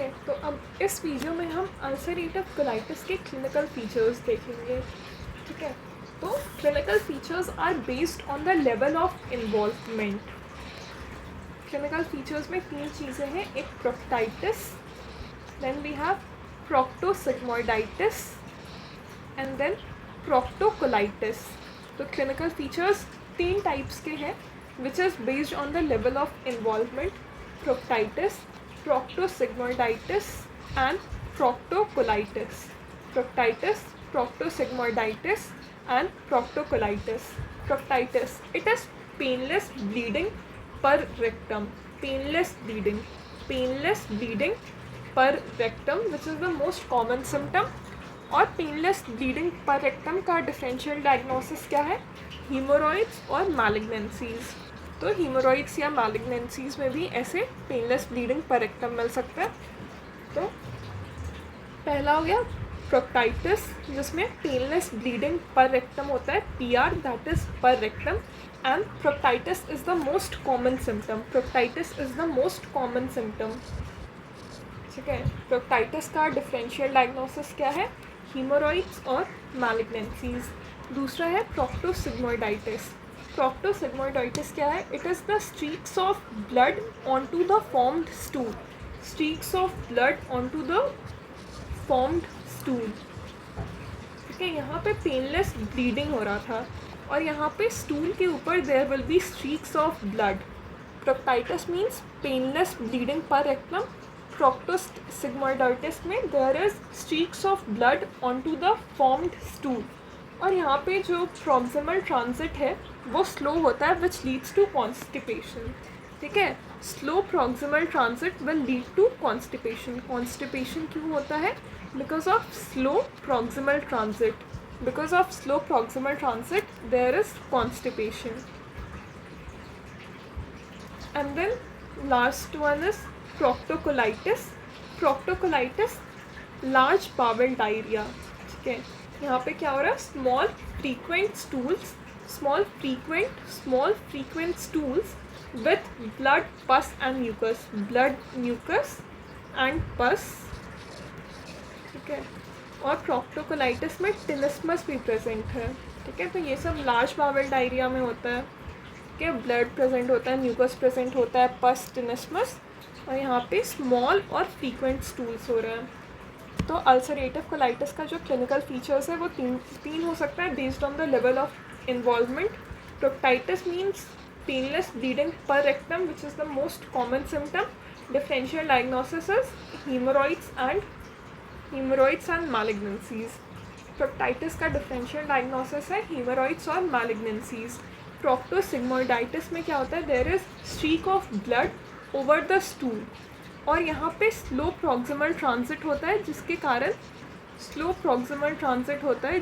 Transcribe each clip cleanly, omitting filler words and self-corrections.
ठीक है, तो अब इस वीडियो में हम अल्सरेटिव कोलाइटिस के क्लिनिकल फीचर्स देखेंगे। ठीक है, तो clinical features are based on the level of involvement. Clinical features में 3 चीज़ें हैं, एक proctitis, then we have proctosigmoiditis and then proctocolitis. तो क्लिनिकल फीचर्स 3 टाइप्स के हैं which is based on the level of involvement, proctitis, proctosigmoiditis and proctocolitis. Proctitis, proctosigmoiditis and proctocolitis. Proctitis, it is painless bleeding per rectum. Painless bleeding. Painless bleeding per rectum, which is the most common symptom. और painless bleeding per rectum का differential diagnosis क्या है? Haemorrhoids और malignancies. तो haemorrhoids या malignancies में भी ऐसे पेनलेस ब्लीडिंग पर रेक्टम मिल सकता है। तो पहला हो गया प्रोक्टाइटिस, जिसमें पेनलेस ब्लीडिंग पर रेक्टम होता है, PR, that is per rectum, and proctitis is the most common symptom. Proctitis is the most common symptom. ठीक है, प्रोक्टाइटिस का डिफरेंशियल डायग्नोसिस क्या है? हीमोरॉइड्स और मैलिग्नेंसीज। दूसरा है प्रोक्टोसिग्मोइडाइटिस। प्रोक्टोसिग्मोइडाइटिस क्या है? It is the streaks of blood on to the formed stool. Streaks of blood on to the formed stool. ठीक है, यहाँ पे पेनलेस ब्लीडिंग हो रहा था और यहाँ पे स्टूल के ऊपर there will be streaks of blood. Proctitis means painless bleeding per rectum. Proctosigmoiditis में there is streaks of blood on to the formed stool. और यहाँ पे जो प्रॉक्सिमल ट्रांजिट है वो स्लो होता है, विच लीड्स टू कॉन्स्टिपेशन। ठीक है, slow proximal transit will lead to constipation. Constipation क्यों होता है? Because of slow proximal transit. Because of slow proximal transit there is constipation. And then last one is proctocolitis. Proctocolitis large bowel diarrhoea. ठीक है, यहाँ पे क्या हो रहा है? Small frequent stools with blood, pus and mucus. Blood, mucus and pus. ठीक है, और प्रोक्टोकोलाइटिस में टिनिस्मस भी प्रेजेंट है। ठीक है, तो ये सब लार्ज बाउल डायरिया में होता है। ठीक है, ब्लड प्रेजेंट होता है, म्यूकस प्रेजेंट होता है, पस, टिनिस्मस, और यहाँ पे स्मॉल और फ्रीक्वेंट स्टूल्स हो रहे हैं। तो अल्सरेटिव कोलाइटिस का जो क्लिनिकल फीचर्स है वो तीन हो सकता है based on the level of involvement. Proctitis means painless bleeding per rectum which is the most common symptom. Differential diagnosis is haemorrhoids and malignancies. Proctitis का डिफरेंशियल डायग्नोसिस है हीमोरॉइड्स और मैलिग्नेंसीज। प्रोक्टोसिग्मोइडाइटिस में क्या होता है? There is streak of blood over the stool, और यहाँ पे स्लो प्रॉक्सिमल ट्रांजिट होता है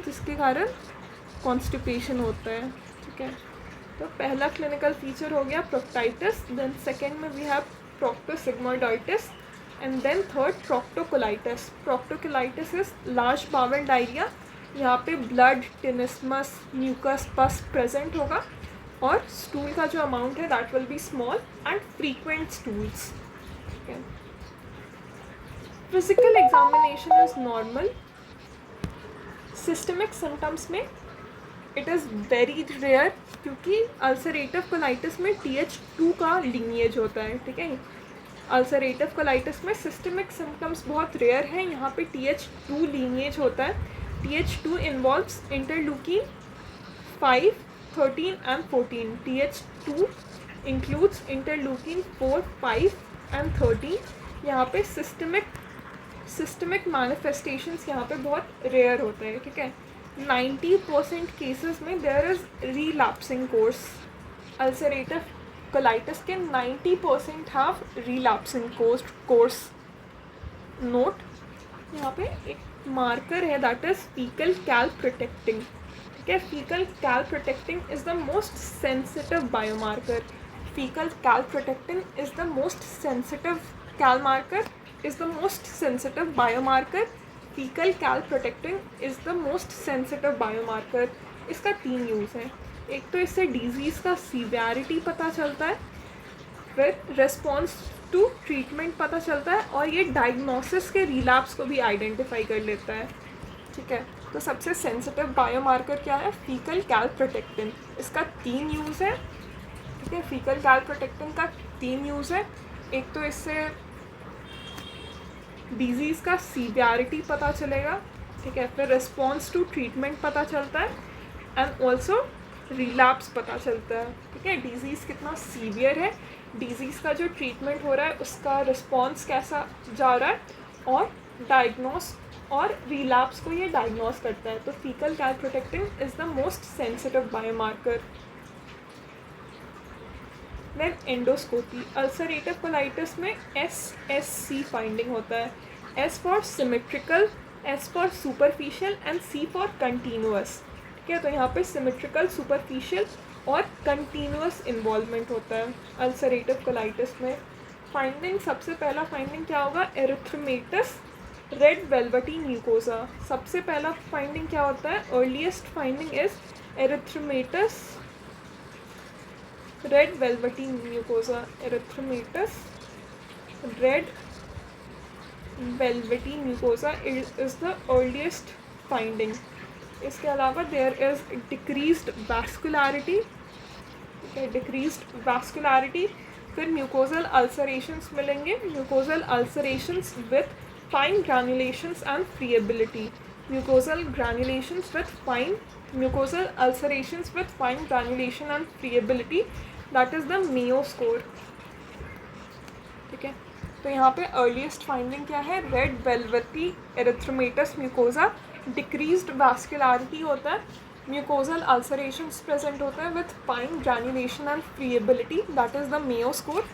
जिसके कारण कॉन्स्टिपेशन होता है। ठीक है, तो पहला क्लिनिकल फीचर हो गया प्रोक्टाइटिस, देन सेकेंड में we have proctosigmoiditis and then third proctocolitis. Proctocolitis is large bowel diarrhoea. यहाँ पे blood, tenesmus, mucus, pus present होगा और स्टूल का जो अमाउंट है that will be small and frequent stools. Physical examination is normal. Systemic symptoms में it is very rare, क्योंकि ulcerative colitis में TH2 का लीनिएज होता है। ठीक है, अल्सरेटिव कोलाइटिस में सिस्टमिक सिम्टम्स बहुत रेयर हैं, यहाँ पे TH2 लीनिएज होता है। TH2 involves interleukin 5, 13 and 14। TH2 includes interleukin 4, 5 and 13। यहाँ पे सिस्टमिक मैनिफेस्टेशंस यहाँ पे बहुत रेयर होते हैं। ठीक है, 90% केसेस में there is relapsing course. Ulcerative colitis के 90% हैव रीलैप्सिंग कोर्स। नोट, यहाँ पे एक मार्कर है दैट इज़ फीकल कैलप्रोटेक्टिन। ठीक है, faecal calprotectin is the most sensitive biomarker. Faecal calprotectin is the most sensitive biomarker. Fecal calprotectin is the most sensitive biomarker. इसका 3 use है। एक तो इससे डिजीज़ का सीवियरिटी पता चलता है, फिर रिस्पॉन्स टू ट्रीटमेंट पता चलता है और ये डायग्नोसिस के रिलैप्स को भी आइडेंटिफाई कर लेता है, ठीक है। तो सबसे सेंसिटिव बायोमार्कर क्या है, फीकल कैलप्रोटेक्टिन। इसका 3 यूज़ है, ठीक है। फीकल कैलप्रोटेक्टिन का 3 यूज़ है। एक तो इससे डिजीज़ का सीवियरिटी पता चलेगा, ठीक है। फिर रिस्पॉन्स टू ट्रीटमेंट पता चलता है एंड ऑल्सो रिलैप्स पता चलता है, ठीक है। डिजीज़ कितना सीवियर है, डिजीज़ का जो ट्रीटमेंट हो रहा है उसका रिस्पॉन्स कैसा जा रहा है, और डायग्नोस और रिलैप्स को ये डायग्नोस करता है। तो faecal calprotectin is the most sensitive biomarker. Then endoscopy. Ulcerative colitis में SSC फाइंडिंग होता है। S for symmetrical, S for superficial and C for continuous, ठीक है। तो यहाँ पे सिमेट्रिकल, सुपरफिशियल और कंटिन्यूअस इन्वॉल्वमेंट होता है अल्सरेटिव कोलाइटिस में। फाइंडिंग, सबसे पहला फाइंडिंग क्या होगा, एरिथ्रोमेटस रेड वेलवेटी म्यूकोसा। सबसे पहला फाइंडिंग क्या होता है, earliest finding is erythematous red velvety mucosa. Erythematous red velvety mucosa is the earliest finding. इसके अलावा there is decreased vascularity, decreased vascularity. फिर म्यूकोजल अल्सरेशंस मिलेंगे, mucosal ulcerations with fine granulations and friability. Mucosal granulations with fine, mucosal ulcerations with fine granulation and friability, that is the Mayo score, ठीक है। तो यहाँ पे earliest finding क्या है, red velvety erythematous mucosa, decreased vascularity होता है, mucosal ulcerations present होता है with fine granulation and friability, that is the Mayo score.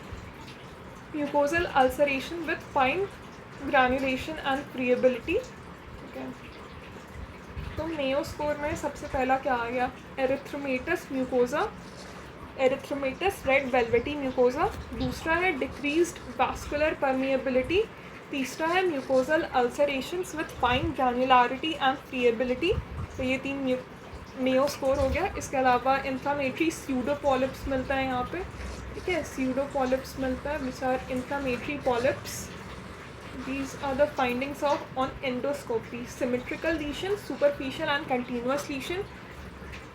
Mucosal ulceration with fine granulation and friability, ठीक है। तो मेयो स्कोर में सबसे पहला क्या आ गया, एरिथ्रोमेटस mucosa, erythematous red velvety mucosa. दूसरा है डिक्रीज्ड वैस्कुलर परमिएबिलिटी। तीसरा है mucosal ulcerations with fine ग्रैन्युलरिटी and friability. तो ये 3 मेयो स्कोर हो गया। इसके अलावा इन्फ्लामेटरी स्यूडोपॉलिप्स मिलता है यहाँ पे, ठीक है। स्यूडोपॉलिप्स मिलता है which are inflammatory polyps. These are the findings of on endoscopy. Symmetrical lesion, superficial and continuous lesion.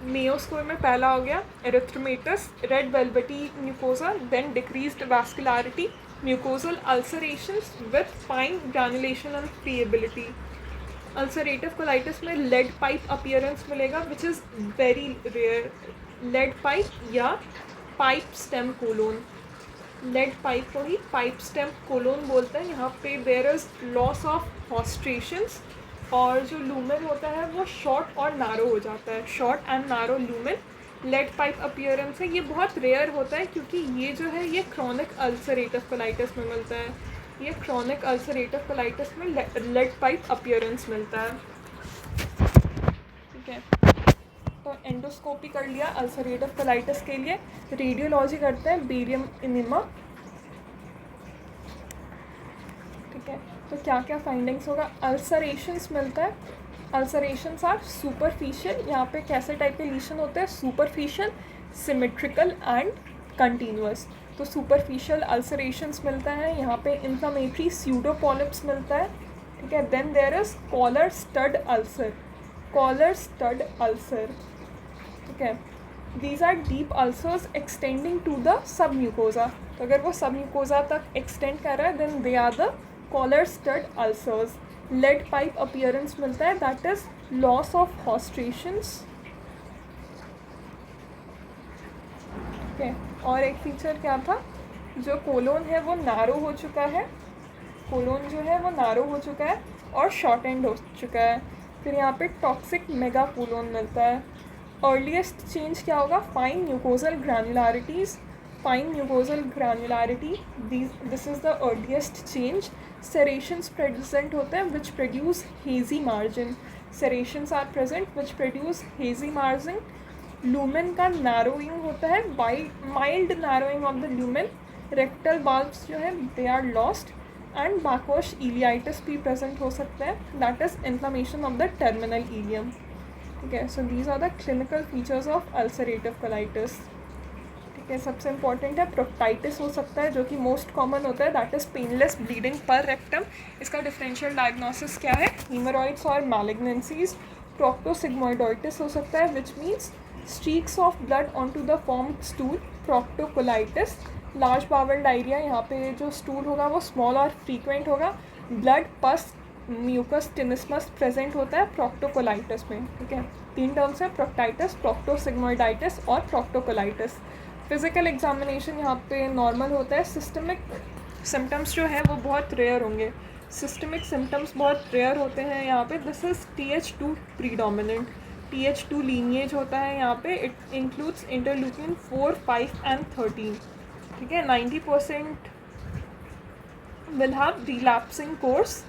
Mayo score में पहला हो गया erythematous red velvety mucosa, then decreased vascularity, mucosal ulcerations with fine granulation and friability. Ulcerative colitis में lead pipe appearance मिलेगा which is very rare. Lead pipe या pipe stem colon, lead pipe को ही pipe stem colon बोलते हैं। यहाँ पे there is loss of haustrations और जो लूमेन होता है वो शॉर्ट और नारो हो जाता है, short and narrow lumen. Lead pipe appearance है, ये बहुत रेयर होता है क्योंकि ये जो है ये क्रॉनिक अल्सरेटिव कोलाइटिस में मिलता है। ये क्रॉनिक अल्सरेटिव कोलाइटिस में लेड पाइप अपीयरेंस मिलता है, ठीक है। तो एंडोस्कोपी कर लिया अल्सरेटिव कोलाइटिस के लिए। रेडियोलॉजी करते हैं बेरियम इनिमा, ठीक है। तो क्या क्या फाइंडिंग्स होगा, अल्सरेशंस मिलता है। अल्सरेशंस आर सुपरफिशियल, यहाँ पे कैसे टाइप के लीशन होते हैं, सुपरफिशियल, सिमेट्रिकल एंड कंटिन्यूअस। तो सुपरफिशियल अल्सरेशंस मिलता है, यहाँ पे इन्फ्लामेटरी स्यूडोपॉलिप्स मिलता है, ठीक है। Then there is collar stud ulcer, collar stud ulcer, ठीक है। These are deep ulcers extending to the submucosa. तो अगर वो सब म्यूकोजा तक एक्सटेंड कर रहा है then they are the collar stud ulcers. Lead pipe appearance मिलता है, that is loss of haustrations, ठीक है। और एक फीचर क्या था, जो कोलोन है वो नारो हो चुका है, कोलोन जो है वो नारो हो चुका है और शॉर्ट एंड हो चुका है। फिर यहाँ पे टॉक्सिक मेगा कोलोन मिलता है। अर्लीस्ट चेंज क्या होगा, fine mucosal granularities, fine mucosal granularity, this is the earliest change. Serrations present होते हैं which produce hazy margin, serrations are present which produce hazy margin. Lumen का नैरोइंग होता है, mild narrowing of the lumen. Rectal bulbs जो है they are lost and backwash ileitis भी present हो सकते हैं, that is inflammation of the terminal ileum, ठीक है। So these are the clinical features of ulcerative colitis, ठीक है। ठीक है, सबसे इंपॉर्टेंट है प्रोक्टाइटिस हो सकता है जो कि मोस्ट कॉमन होता है, that is painless bleeding per rectum. इसका डिफरेंशियल डायग्नोसिस क्या है, हीमोरॉइड्स और मैलिग्नेंसीज। प्रोक्टोसिग्मोइडोइटिस हो सकता है which means streaks of blood on to the form stool. Proctocolitis large bowel diarrhoea, यहाँ पे जो स्टूल होगा वो स्मॉल और फ्रीक्वेंट होगा, ब्लड पस म्यूकस टिनिस्मस प्रेजेंट होता है प्रोक्टोकोलाइटिस में। ठीक है, 3 टर्म्स है, प्रोक्टाइटिस, प्रोक्टोसिग्मोइडाइटिस और प्रोक्टोकोलाइटिस। फिजिकल एग्जामिनेशन यहाँ पे नॉर्मल होता है। सिस्टमिक सिम्टम्स जो है वो बहुत रेयर होंगे, सिस्टमिक सिम्टम्स बहुत रेयर होते हैं यहाँ पे। This is TH2 predominant, TH2 lineage होता है यहाँ पे। It includes interleukin 4, 5 and 13। ठीक है, 90% विल हैव रिलैप्सिंग कोर्स।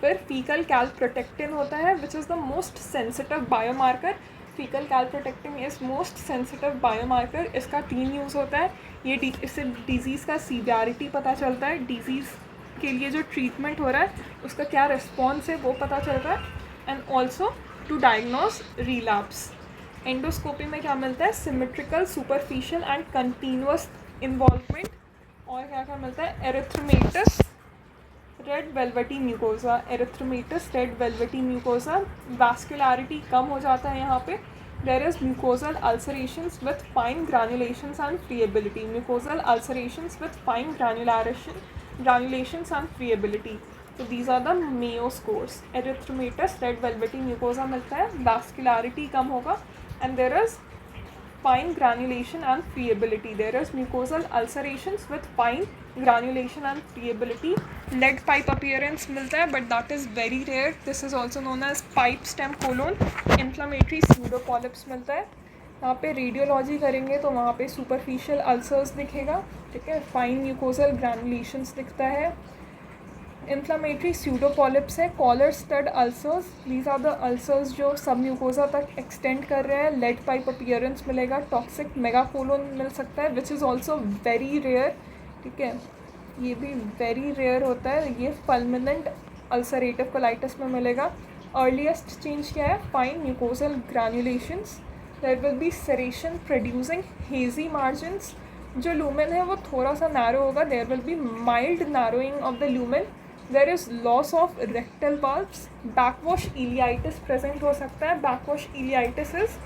फिर फीकल कैलप्रोटेक्टिन होता है which is the most sensitive biomarker. Faecal calprotectin is most sensitive biomarker. इसका 3 यूज़ होता है। ये इससे डिज़ीज़ का सीवियरिटी पता चलता है, डिज़ीज़ के लिए जो ट्रीटमेंट हो रहा है उसका क्या रिस्पॉन्स है वो पता चल रहा है, and also to diagnose relapse. Endoscopy में क्या मिलता है, symmetrical, superficial and continuous involvement. और क्या क्या मिलता है, erythematous, red velvety mucosa, erythematous red velvety mucosa. Vascularity कम हो जाता है यहाँ पे। There is mucosal ulcerations with fine granulations and friability, mucosal ulcerations with fine granulations and friability. तो these are the Mayo scores. Erythematous red velvety mucosa मिलता है, vascularity कम होगा, and there is fine granulation and friability. There is mucosal ulcerations with fine granulation and friability. Lead pipe appearance मिलता है but that is very rare. This is also known as pipe stem colon. Inflammatory pseudopolyps मिलता है। यहाँ पे radiology करेंगे तो वहाँ पे superficial ulcers दिखेगा, ठीक है, fine mucosal granulations दिखता है। इन्फ्लामेटरी स्यूडोपॉलिप्स है, collar stud ulcers, these are the ulcers जो सब म्यूकोजा तक एक्सटेंड कर रहे हैं। लेड पाइप अपीयरेंस मिलेगा, टॉक्सिक मेगाकोलोन मिल सकता है which is also very rare. ठीक है, ये भी वेरी रेयर होता है, ये फल्मिनेंट अल्सरेटिव कोलाइटिस में मिलेगा। अर्लीस्ट चेंज क्या है, fine mucosal granulations. There will be serration producing hazy margins, जो लूमेन है वो थोड़ा सा नैरो होगा, there will be mild narrowing of the lumen. There is loss of rectal valves. Backwash ileitis present हो सकता है। बैकवॉश इलियाइटिस इज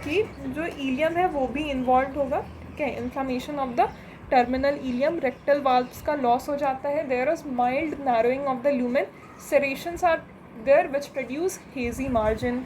कि जो इलियम है वो भी इन्वॉल्व होगा, ठीक है, inflammation of the terminal ileum, rectal valves का लॉस हो जाता है। There is mild narrowing of the lumen, serrations are there which produce hazy margin.